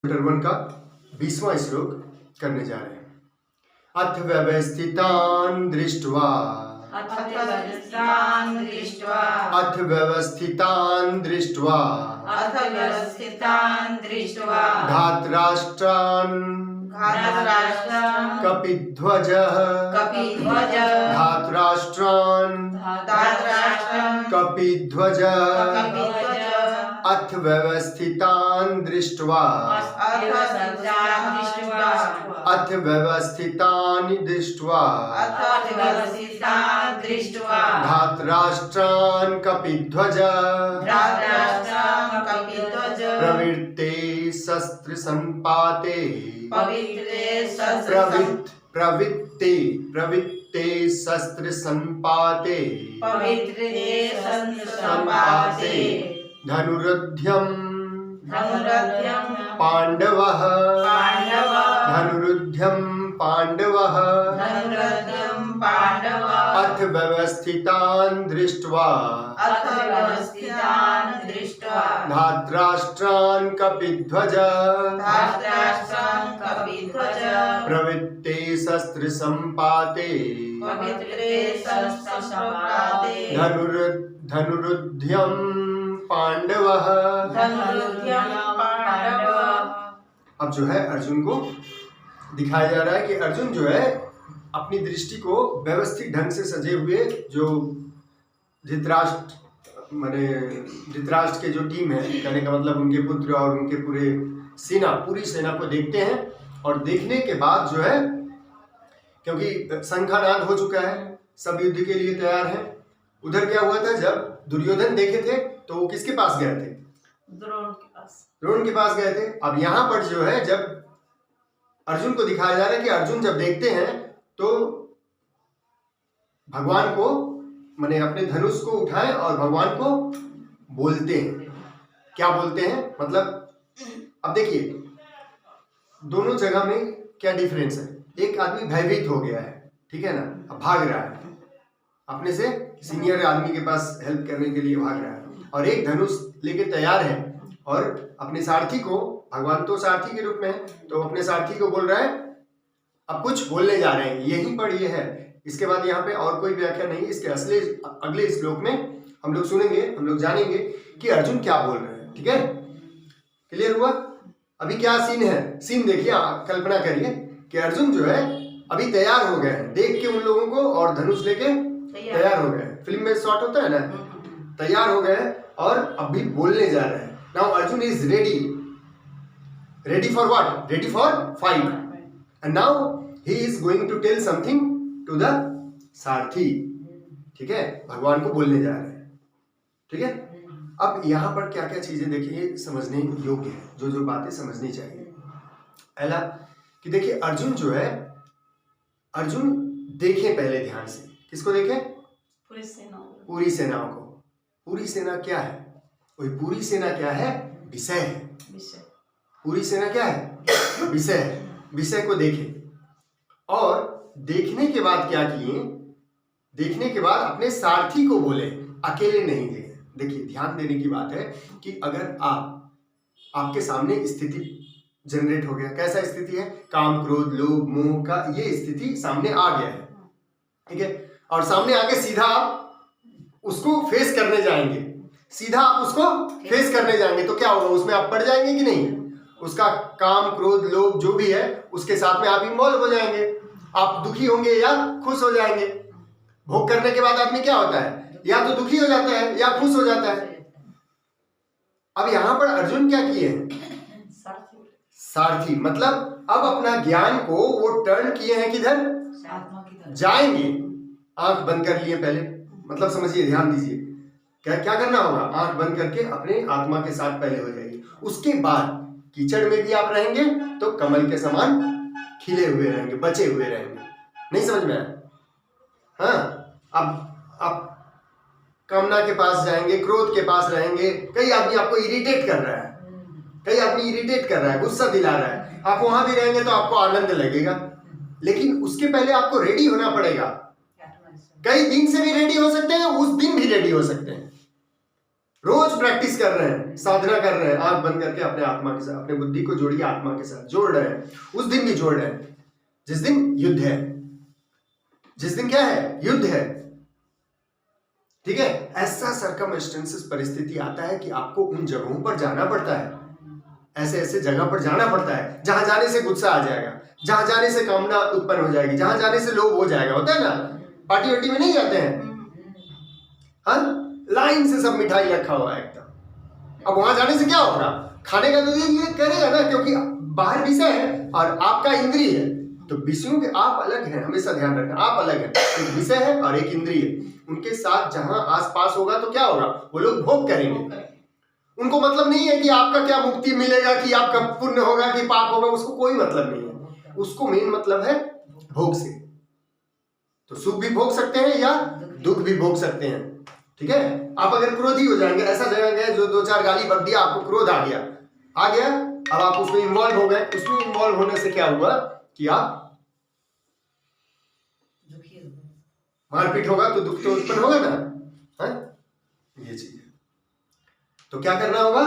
Chapter 1 का 20वां श्लोक करने जा रहे हैं। अथ व्यवस्थितान् दृष्ट्वा धातराष्ट्रान् कपिध्वजः अथ व्यवस्थितान् दृष्ट्वा धातराष्ट्रान् कपिध्वजः प्रवृत्ते शस्त्र संपाते प्रवृत्ते शस्त्र संपाते धनुरुद्यम पांडवः अथ व्यवस्थितान् दृष्ट्वा धातराष्ट्रान् कपिध्वजः प्रवृत्ते शस्त्र संपाते धनुरुद्यम पांडवः। अब जो है अर्जुन को दिखाया जा रहा है कि अर्जुन जो है अपनी दृष्टि को व्यवस्थित ढंग से सजे हुए जो धृतराष्ट्र के जो टीम है, कहने का मतलब उनके पुत्र और उनके पूरी सेना को देखते हैं। और देखने के बाद जो है, क्योंकि शंखानाद हो चुका है, सब युद्ध के लिए तैयार हैं। उधर क्या हुआ था, जब दुर्योधन देखे थे तो वो किसके पास गए थे? द्रोण के पास गए थे। अब यहाँ पर जो है, जब अर्जुन को दिखाया जा रहा है कि अर्जुन जब देखते हैं तो भगवान को माने अपने धनुष को उठाएं और भगवान को बोलते हैं। क्या बोलते हैं मतलब, अब देखिए दोनों जगह में क्या डिफरेंस है। एक आदमी भयभीत हो गया है, ठीक है ना, अब भाग रहा है, अपने से सीनियर आदमी के पास हेल्प करने के लिए भाग रहा है, और एक धनुष लेके तैयार है और अपने सारथी को, भगवान तो सारथी के रूप में है, तो अपने सारथी को बोल रहा है, अब कुछ बोलने जा रहे हैं। यहीं पर ये है, इसके बाद यहाँ पे और कोई व्याख्या नहीं है। इसके अगले श्लोक में हम लोग सुनेंगे, हम लोग जानेंगे कि अर्जुन क्या बोल रहे हैं। ठीक है, क्लियर हुआ? अभी क्या सीन है, सीन देखिए, कल्पना करिए कि अर्जुन जो है अभी तैयार हो गए हैं, देख के उन लोगों को, और धनुष लेके तैयार हो गए। फिल्म में शॉट होता है ना, तैयार हो गए और अभी बोलने जा रहे हैं। Now Arjun is ready for what? Ready for fight. And now he is going to tell something to the sarathi. ठीक है, भगवान को बोलने जा रहे हैं। ठीक है, अब यहाँ पर क्या क्या चीजें देखिए समझने योग्य है, जो बातें समझनी चाहिए। पहला कि देखिए अर्जुन जो है, अर्जुन देखे पहले ध्यान से, किसको देखे? पूरी सेनाओं को। पूरी सेना क्या है? वही पूरी सेना क्या है? विषय है। पूरी सेना क्या है? विषय है। विषय को देखे, और देखने के बाद क्या किए? देखने के बाद अपने सारथी को बोले, अकेले नहीं गए। देखिए ध्यान देने की बात है कि अगर आपके सामने स्थिति जनरेट हो गया, कैसा स्थिति है? काम, क्रोध, लोभ, मोह का ये स्थिति सामने आ गया है, ठीक है, और सामने आके सीधा आप उसको फेस करने जाएंगे, तो क्या होगा? उसमें आप पड़ जाएंगे कि नहीं? उसका काम, क्रोध, लोभ जो भी है उसके साथ में आप इन्वॉल्व हो जाएंगे। आप दुखी होंगे या खुश हो जाएंगे। भोग करने के बाद आदमी क्या होता है? या तो दुखी हो जाता है या खुश हो जाता है। अब यहां पर अर्जुन क्या किए? सारथी, मतलब अब अपना ज्ञान को वो टर्न किए हैं किधर? जाएंगे। आंख बंद कर लिए पहले, मतलब समझिए, ध्यान दीजिए, क्या करना होगा? आंख बंद करके अपने आत्मा के साथ पहले हो जाइए। उसके बाद कीचड़ में भी आप रहेंगे तो कमल के समान खिले हुए रहेंगे, बचे हुए रहेंगे। नहीं समझ में आया? हाँ, अब आप कामना के पास जाएंगे, क्रोध के पास रहेंगे। कई आदमी आपको इरिटेट कर रहा है, गुस्सा दिला रहा है, आप वहां भी रहेंगे तो आपको आनंद लगेगा, लेकिन उसके पहले आपको रेडी होना पड़ेगा। कई दिन से भी रेडी हो सकते हैं, उस दिन भी रेडी हो सकते हैं। रोज प्रैक्टिस कर रहे हैं, साधना कर रहे हैं, आंख बंद करके अपने आत्मा के साथ, अपने बुद्धि को जोड़िए आत्मा के साथ, जोड़ रहे हैं। उस दिन भी जोड़ रहे हैं जिस दिन युद्ध है, जिस दिन क्या है, युद्ध है। ठीक है, ऐसा सरकमस्टेंसेस परिस्थिति आता है कि आपको उन जगहों पर जाना पड़ता है, ऐसे ऐसे जगह पर जाना पड़ता है जहां जाने से गुस्सा आ जाएगा, जहां जाने से कामना उत्पन्न हो जाएगी, जहां जाने से लोभ हो जाएगा। होता है ना, पार्टी वार्टी में नहीं जाते हैं, हाँ, लाइन से सब मिठाई रखा हुआ है एकदम। अब वहां जाने से क्या होगा, खाने का तो ये करेगा ना, क्योंकि बाहर विषय है और आपका इंद्रिय है। तो विषयों के आप अलग हैं, हमेशा ध्यान रखना, आप अलग हैं, एक विषय है और एक इंद्रिय है। उनके साथ जहां आसपास होगा तो क्या होगा, वो लोग भोग करेंगे। उनको मतलब नहीं है कि आपका क्या मुक्ति मिलेगा, कि आपका पुण्य होगा कि पाप होगा, उसको कोई मतलब नहीं है। उसको मेन मतलब है भोग से। तो सुख भी भोग सकते हैं या दुख भी भोग सकते हैं। ठीक है, आप अगर क्रोधी हो जाएंगे, ऐसा जगह गए जो 2-4 गाली बक दिया, आपको क्रोध आ गया, अब आप उसमें इन्वॉल्व हो गए। उसमें इन्वॉल्व होने से क्या हुआ कि आप मारपीट होगा तो दुख तो उत्पन्न होगा ना, है? ये चीज है। तो क्या करना होगा,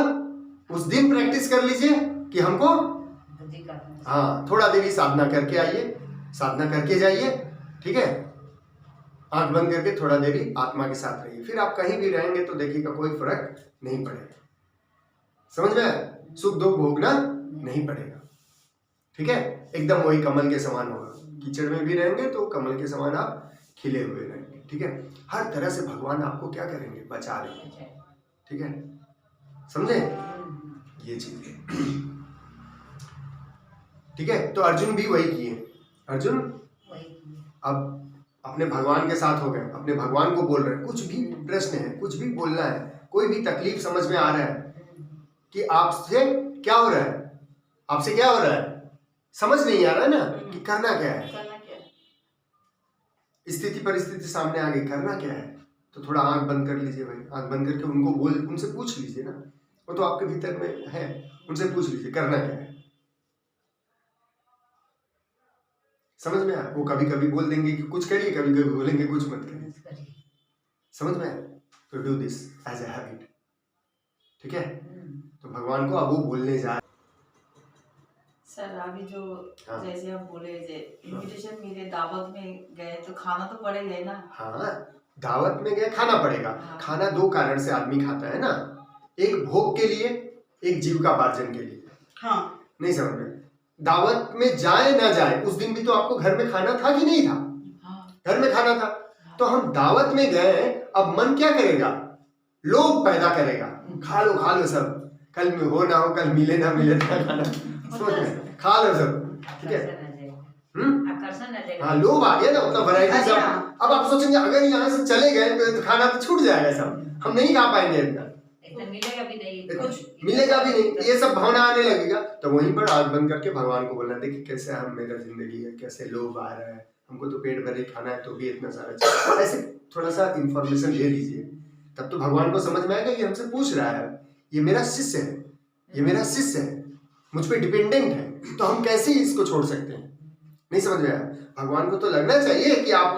उस दिन प्रैक्टिस कर लीजिए कि हमको, हाँ, थोड़ा देरी साधना करके आइए, साधना करके जाइए। ठीक है, आंख बंद करके थोड़ा देरी आत्मा के साथ रहिए, फिर आप कहीं भी रहेंगे तो देखिएगा कोई फर्क नहीं पड़ेगा। समझ में, सुख दुख भोगना नहीं पड़ेगा। ठीक है, एकदम वही कमल के समान होगा। कीचड़ में भी रहेंगे तो कमल के समान आप खिले हुए रहेंगे। ठीक है, हर तरह से भगवान आपको क्या करेंगे, बचा लेंगे। ठीक है, समझे, ये चीज है। ठीक है, तो अर्जुन भी वही किए। अर्जुन अब अपने भगवान के साथ हो गए, अपने भगवान को बोल रहे हैं, कुछ भी प्रश्न है, कुछ भी बोलना है, कोई भी तकलीफ समझ में आ रहा है कि आपसे क्या हो रहा है, आपसे क्या हो रहा है, समझ नहीं आ रहा है ना कि करना क्या है। स्थिति परिस्थिति सामने आ गई, करना क्या है, तो थोड़ा आंख बंद कर लीजिए भाई, आंख बंद करके उनसे पूछ लीजिए ना, वो तो आपके भीतर में है, उनसे पूछ लीजिए करना क्या है। समझ में आया, वो कभी कभी बोल देंगे कि कुछ करिए, कभी कभी बोलेंगे कुछ मत करिए। समझ में आया, तो do this as a habit. ठीक है, तो भगवान को अब वो बोलने जा सर। अभी जो जैसे आप बोले इनविटेशन मिले, दावत में गए तो खाना तो पड़ेगा ही ना। हाँ, दावत में गए खाना पड़ेगा। हाँ। खाना दो कारण से आदमी खाता है ना, एक भोग के लिए, एक जीविकापार्जन के लिए। हाँ, नहीं समझ में, दावत में जाए ना जाए, उस दिन भी तो आपको घर में खाना था कि नहीं था। हाँ। घर में खाना था। तो हम दावत में गए, अब मन क्या करेगा, लोभ पैदा करेगा, खा लो सब, कल में हो ना हो, कल मिले ना मिले खाना, समझ में, खा लो सब। ठीक है, हाँ, लोभ आ गया ना, उतना वैरायटी सब। अब आप सोचेंगे अगर यहाँ से चले गए तो खाना तो छूट जाएगा सब, हम नहीं खा पाएंगे इतना, मिलेगा भी नहीं, कुछ मिलेगा भी नहीं, ये सब भावना आने लगेगा। तो वहीं पर आंख बंद करके भगवान को बोलना, देखिए कैसे हम, मेरा जिंदगी है, कैसे लोभ आ रहा है, हमको तो पेट भरे खाना है तो भी इतना सारा चीज, ऐसे थोड़ा सा इंफॉर्मेशन दे दीजिए, तब तो भगवान को समझ में आएगा कि हमसे पूछ रहा है, ये मेरा शिष्य है, ये मेरा शिष्य है, मुझ पे डिपेंडेंट है, तो हम कैसे इसको छोड़ सकते हैं। नहीं समझ में आया, भगवान को तो लगना चाहिए कि आप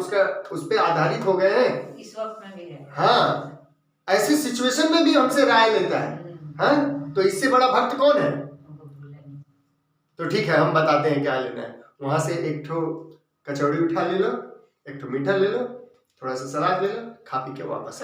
उस पे आधारित हो गए हैं इस वक्त में भी है। हाँ, ऐसी सिचुएशन में भी हमसे राय लेता है। हाँ, तो इससे बड़ा भक्त कौन है। तो ठीक है, हम बताते हैं क्या लेना है। वहां से एक ठो कचौड़ी उठा ले लो, एक ठो मीठा ले लो, थोड़ा सा सलाद ले लो, खा पी के वापस।